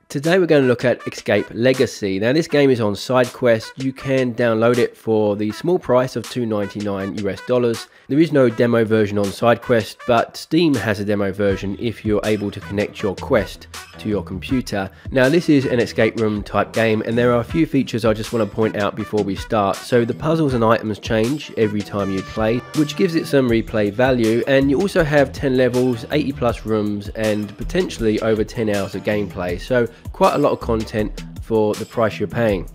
Today we're going to look at Escape Legacy. Now this game is on SideQuest. You can download it for the small price of $2.99 US. There is no demo version on SideQuest, but Steam has a demo version if you're able to connect your Quest to your computer. Now this is an escape room type game, and there are a few features I just want to point out before we start. So the puzzles and items change every time you play, which gives it some replay value, and you also have 10 levels, 80 plus rooms, and potentially over 10 hours of gameplay. So quite a lot of content for the price you're paying.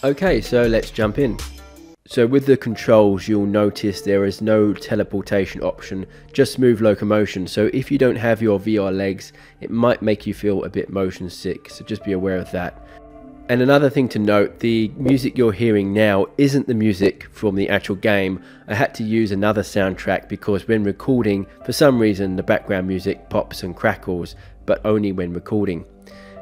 Okay, so let's jump in. So with the controls, you'll notice there is no teleportation option, just smooth locomotion. So if you don't have your VR legs, it might make you feel a bit motion sick, so just be aware of that. And another thing to note, the music you're hearing now isn't the music from the actual game. I had to use another soundtrack because when recording, for some reason the background music pops and crackles, but only when recording.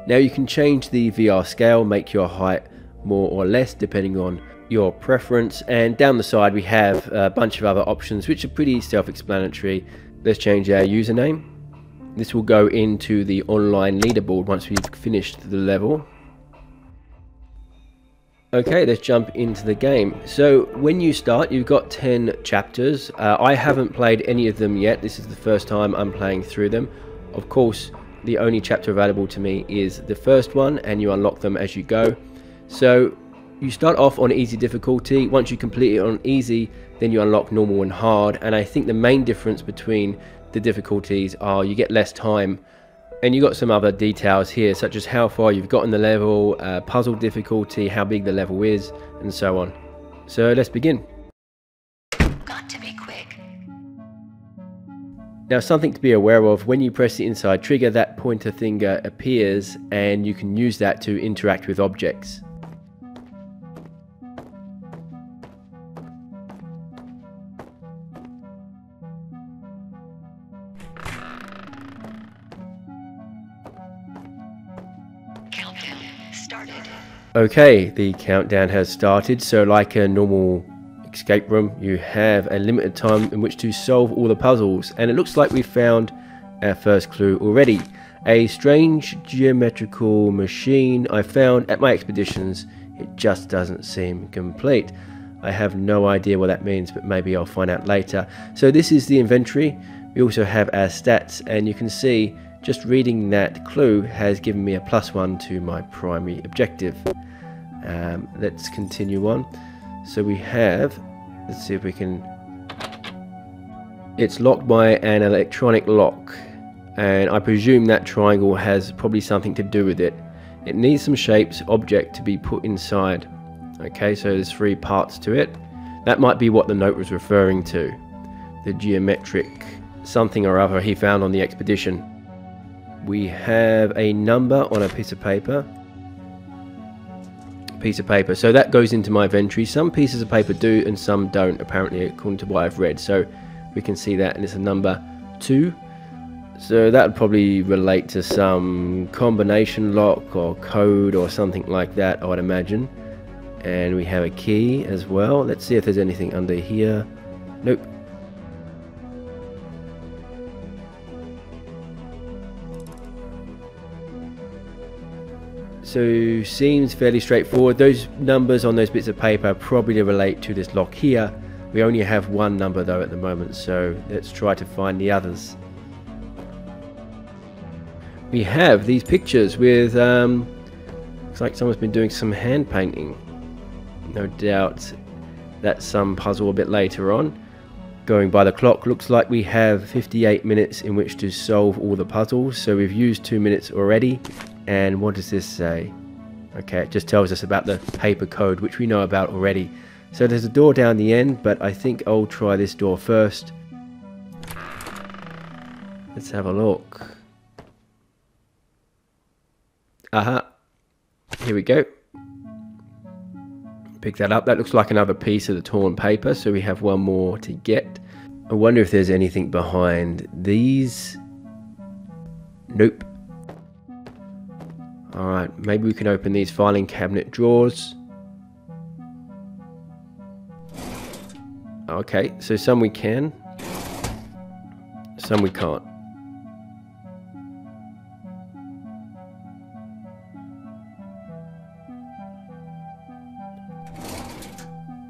Now you can change the VR scale, make your height more or less depending on your preference, and down the side we have a bunch of other options which are pretty self-explanatory. Let's change our username. This will go into the online leaderboard once we've finished the level. Okay, let's jump into the game. So when you start, you've got 10 chapters. I haven't played any of them yet. This is the first time I'm playing through them. Of course, the only chapter available to me is the first one, and you unlock them as you go. So you start off on easy difficulty. Once you complete it on easy, then you unlock normal and hard. And I think the main difference between the difficulties are you get less time, and you got some other details here, such as how far you've got in the level, puzzle difficulty, how big the level is, and so on. So let's begin. Got to be quick. Now something to be aware of, when you press the inside trigger, that pointer finger appears and you can use that to interact with objects. Countdown started. Okay, the countdown has started. So like a normal escape room, you have a limited time in which to solve all the puzzles, and it looks like we found our first clue already. A strange geometrical machine I found at my expeditions. It just doesn't seem complete. I have no idea what that means, but maybe I'll find out later. So this is the inventory. We also have our stats, and you can see just reading that clue has given me a +1 to my primary objective. Let's continue on. So we have, let's see if we can, it's locked by an electronic lock, and I presume that triangle has probably something to do with it. It needs some shapes, object to be put inside. Okay, so there's 3 parts to it. That might be what the note was referring to, the geometric something or other he found on the expedition. We have a number on a piece of paper. So that goes into my inventory. Some pieces of paper do and some don't, apparently, according to what I've read. So we can see that, and it's a number 2. So that would probably relate to some combination lock or code or something like that, I would imagine. And we have a key as well. Let's see if there's anything under here. Nope. So seems fairly straightforward. Those numbers on those bits of paper probably relate to this lock here. We only have 1 number though at the moment, so let's try to find the others. We have these pictures with looks like someone's been doing some hand painting. No doubt that's some puzzle a bit later on. Going by the clock, looks like we have 58 minutes in which to solve all the puzzles. So we've used 2 minutes already. And what does this say? Okay, it just tells us about the paper code, which we know about already. So there's a door down the end, but I think I'll try this door first. Let's have a look. Aha, here we go. Pick that up. That looks like another piece of the torn paper, so we have 1 more to get. I wonder if there's anything behind these. Nope. Alright, maybe we can open these filing cabinet drawers. Okay, so some we can, some we can't.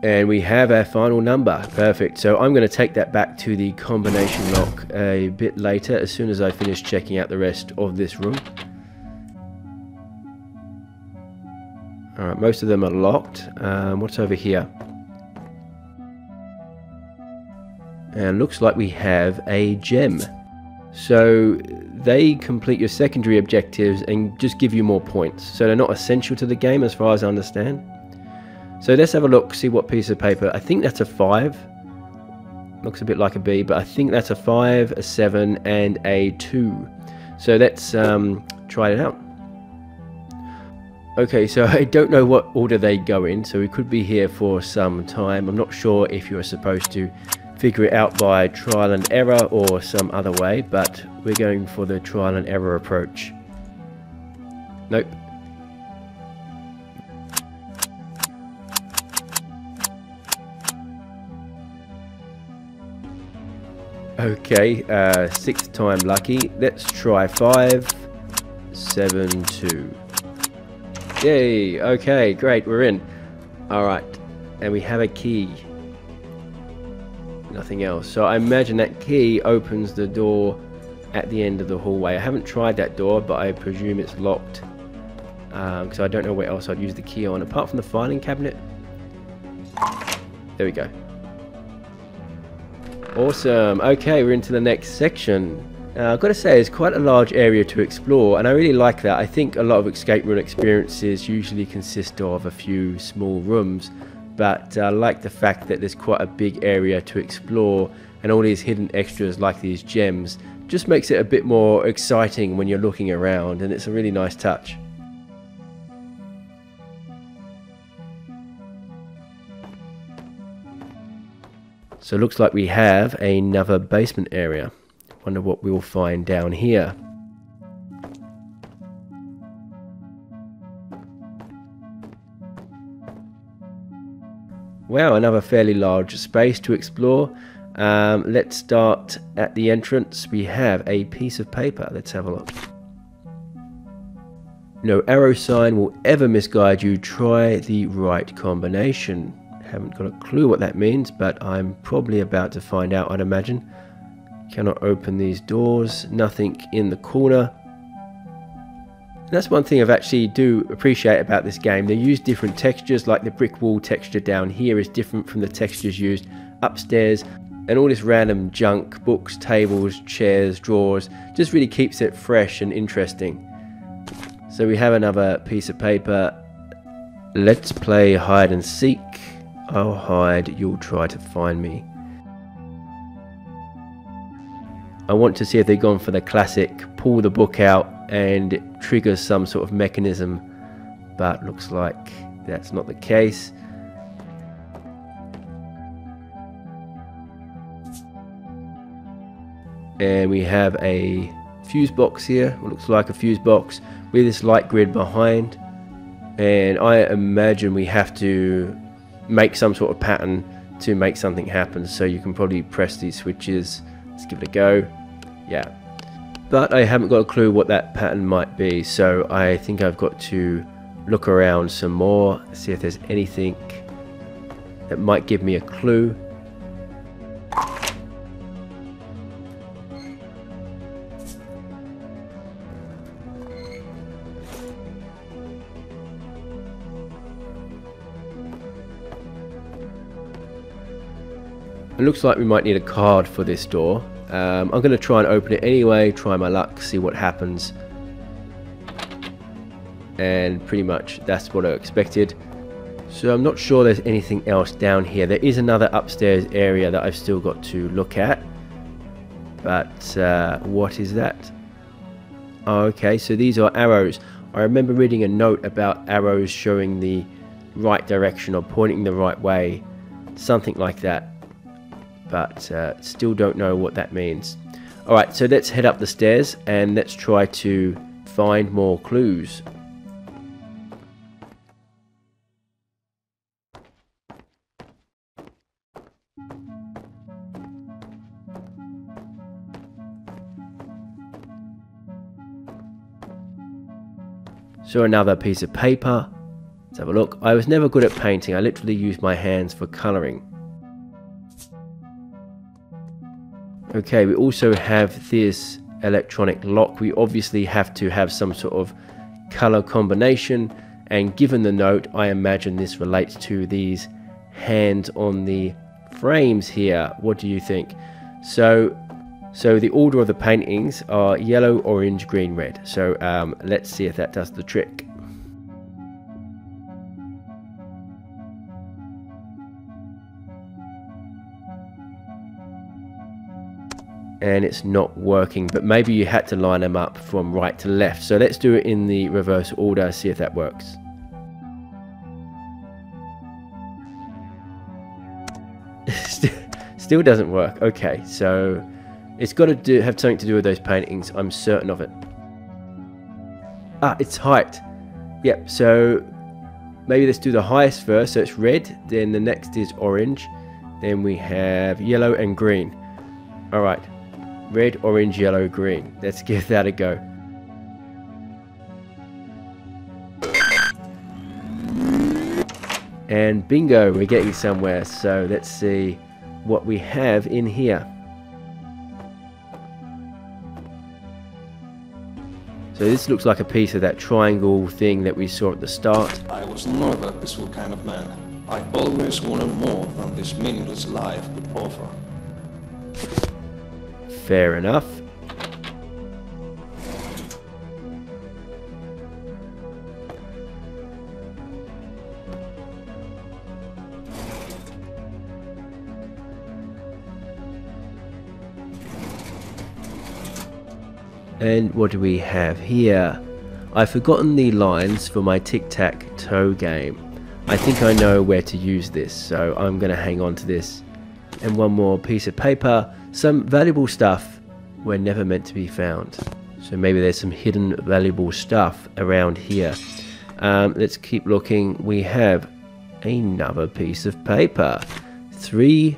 And we have our final number. Perfect. So I'm going to take that back to the combination lock a bit later, as soon as I finish checking out the rest of this room. Alright, most of them are locked. What's over here? And looks like we have a gem. So they complete your secondary objectives and just give you more points. So they're not essential to the game as far as I understand. So let's have a look, see what piece of paper. I think that's a 5. Looks a bit like a B, but I think that's a 5, a 7, and a 2. So let's try it out. Okay, so I don't know what order they go in, so we could be here for some time. I'm not sure if you're supposed to figure it out by trial and error or some other way, but we're going for the trial and error approach. Nope. Okay, 6th time lucky. Let's try 5, 7, 2. Yay, okay, great, we're in. Alright, and we have a key. Nothing else. So I imagine that key opens the door at the end of the hallway. I haven't tried that door, but I presume it's locked. Because I don't know where else I'd use the key on, apart from the filing cabinet. There we go. Awesome. Okay, we're into the next section. I've got to say, it's quite a large area to explore, and I really like that. I think a lot of escape room experiences usually consist of a few small rooms, but I like the fact that there's quite a big area to explore, and all these hidden extras like these gems just makes it a bit more exciting when you're looking around, and it's a really nice touch. So it looks like we have another basement area. Wonder what we'll find down here. Wow, another fairly large space to explore. Let's start at the entrance. We have a piece of paper. Let's have a look. No arrow sign will ever misguide you. Try the right combination. Haven't got a clue what that means, but I'm probably about to find out, I'd imagine. Cannot open these doors. Nothing in the corner. And that's one thing I've actually do appreciate about this game. They use different textures, like the brick wall texture down here is different from the textures used upstairs. And all this random junk, books, tables, chairs, drawers, just really keeps it fresh and interesting. So we have another piece of paper. Let's play hide and seek. I'll hide, you'll try to find me. I want to see if they've gone for the classic pull the book out and it triggers some sort of mechanism, but looks like that's not the case. And we have a fuse box here, what looks like a fuse box with this light grid behind, and I imagine we have to make some sort of pattern to make something happen. So you can probably press these switches. Let's give it a go. Yeah, but I haven't got a clue what that pattern might be, so I think I've got to look around some more, see if there's anything that might give me a clue. It looks like we might need a card for this door. I'm going to try and open it anyway, try my luck, see what happens. And pretty much that's what I expected. So I'm not sure there's anything else down here. There is another upstairs area that I've still got to look at. But what is that? Oh, okay, so these are arrows. I remember reading a note about arrows showing the right direction or pointing the right way. Something like that. But still don't know what that means. Alright, so let's head up the stairs and let's try to find more clues. So another piece of paper. Let's have a look. I was never good at painting. I literally used my hands for colouring. Okay, we also have this electronic lock. We obviously have to have some sort of colour combination, and given the note, I imagine this relates to these hands on the frames here. What do you think? So the order of the paintings are yellow, orange, green, red. So let's see if that does the trick. And it's not working, but maybe you had to line them up from right to left. So let's do it in the reverse order, see if that works. Still doesn't work. Okay, so it's got to have something to do with those paintings. I'm certain of it. Ah, it's height. Yep, so maybe let's do the highest first. So it's red, then the next is orange, then we have yellow and green. All right. Red, orange, yellow, green. Let's give that a go. And bingo, we're getting somewhere. So let's see what we have in here. So this looks like a piece of that triangle thing that we saw at the start. I was not a peaceful kind of man. I always wanted more than this meaningless life could offer. Fair enough. And what do we have here? I've forgotten the lines for my tic-tac-toe game. I think I know where to use this, so I'm going to hang on to this. And one more piece of paper. Some valuable stuff were never meant to be found. So maybe there's some hidden valuable stuff around here. Let's keep looking. We have another piece of paper. 3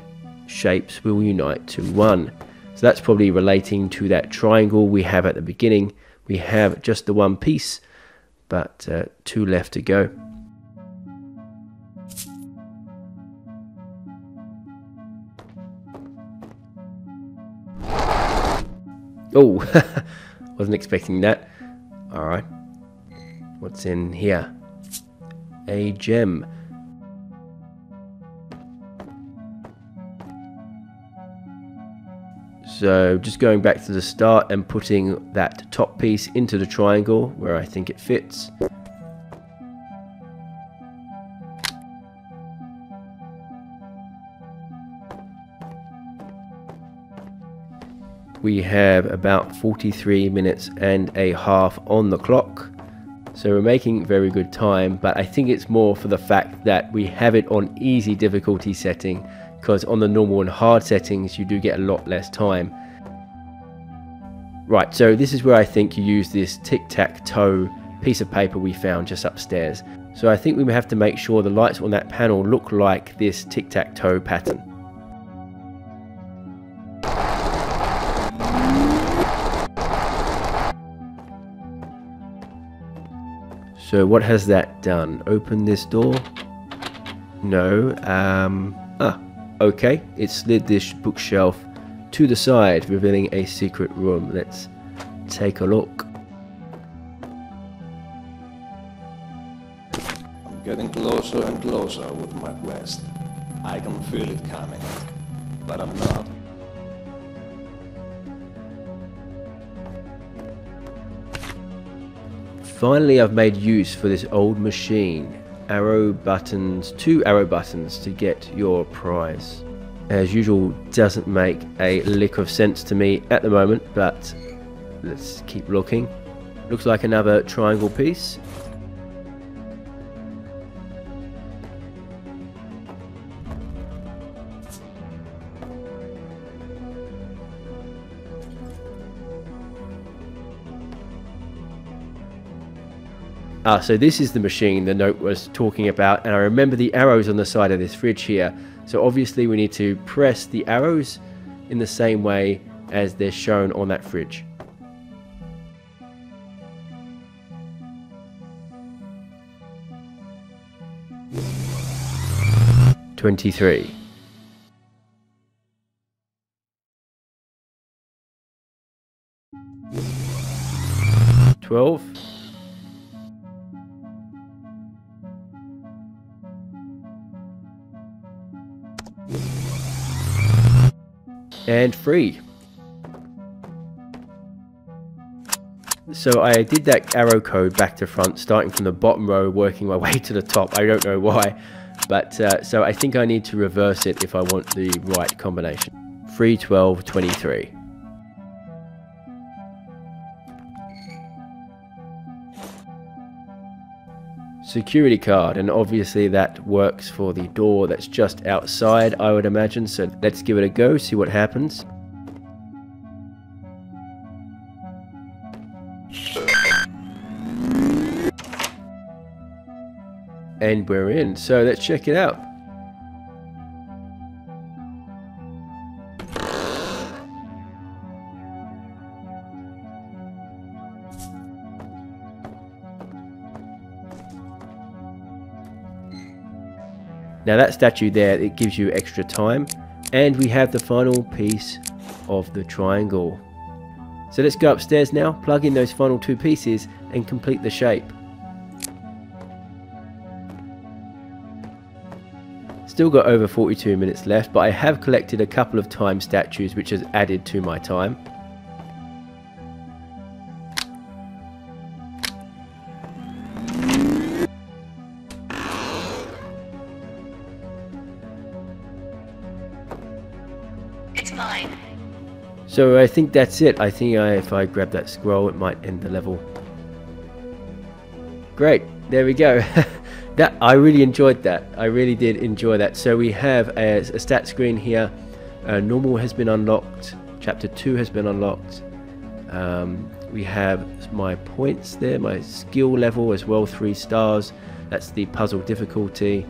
shapes will unite to 1. So that's probably relating to that triangle we have at the beginning. We have just the 1 piece, but 2 left to go. Oh, wasn't expecting that. Alright, what's in here? A gem. So just going back to the start and putting that top piece into the triangle where I think it fits. We have about 43 minutes and a half on the clock. So we're making very good time, but I think it's more for the fact that we have it on easy difficulty setting, because on the normal and hard settings you do get a lot less time. Right, so this is where I think you use this tic-tac-toe piece of paper we found just upstairs. So I think we have to make sure the lights on that panel look like this tic-tac-toe pattern. So what has that done? Open this door? No. Okay. It slid this bookshelf to the side, revealing a secret room. Let's take a look. I'm getting closer and closer with my quest. I can feel it coming, but I'm not. Finally, I've made use for this old machine. Arrow buttons, 2 arrow buttons to get your prize. As usual, doesn't make a lick of sense to me at the moment, but let's keep looking. Looks like another triangle piece. So this is the machine the note was talking about, and I remember the arrows on the side of this fridge here. So obviously we need to press the arrows in the same way as they're shown on that fridge. 23. 12. And 3. So I did that arrow code back to front, starting from the bottom row, working my way to the top. I don't know why, but so I think I need to reverse it if I want the right combination. 3, 12, 23. Security card, and obviously that works for the door that's just outside, I would imagine. So let's give it a go, see what happens. And we're in, so let's check it out. Now that statue there, it gives you extra time, and we have the final piece of the triangle. So let's go upstairs now, plug in those final 2 pieces and complete the shape. Still got over 42 minutes left, but I have collected a couple of time statues which has added to my time. It's mine. So I think that's it. I think if I grab that scroll, it might end the level. Great, there we go. That I really enjoyed that. I really did enjoy that. So we have a stat screen here. Normal has been unlocked. Chapter 2 has been unlocked. We have my points there, my skill level as well, 3 stars. That's the puzzle difficulty.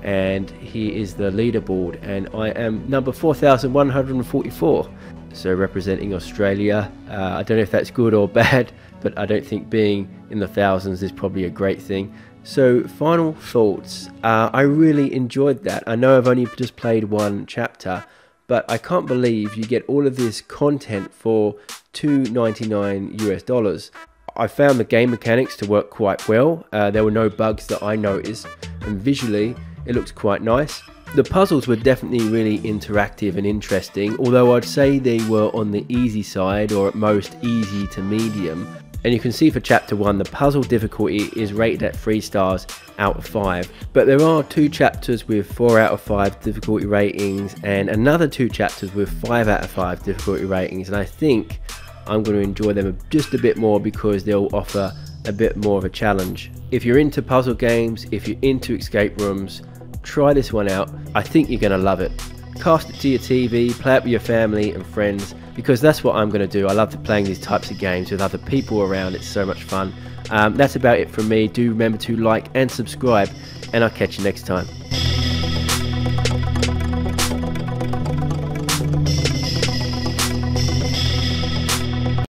And here is the leaderboard, and I am number 4144. So representing Australia. I don't know if that's good or bad, but I don't think being in the thousands is probably a great thing. So final thoughts. I really enjoyed that. I know I've only just played 1 chapter, but I can't believe you get all of this content for $2.99 US. I found the game mechanics to work quite well. There were no bugs that I noticed, and visually it looks quite nice. The puzzles were definitely really interactive and interesting, although I'd say they were on the easy side, or at most easy to medium. And you can see for chapter 1 the puzzle difficulty is rated at 3 stars out of 5. But there are 2 chapters with 4 out of 5 difficulty ratings, and another 2 chapters with 5 out of 5 difficulty ratings, and I think I'm going to enjoy them just a bit more because they'll offer a bit more of a challenge. If you're into puzzle games, if you're into escape rooms, try this one out. I think you're going to love it. Cast it to your TV, play it with your family and friends, because that's what I'm going to do. I love playing these types of games with other people around. It's so much fun. That's about it from me. Do remember to like and subscribe, and I'll catch you next time.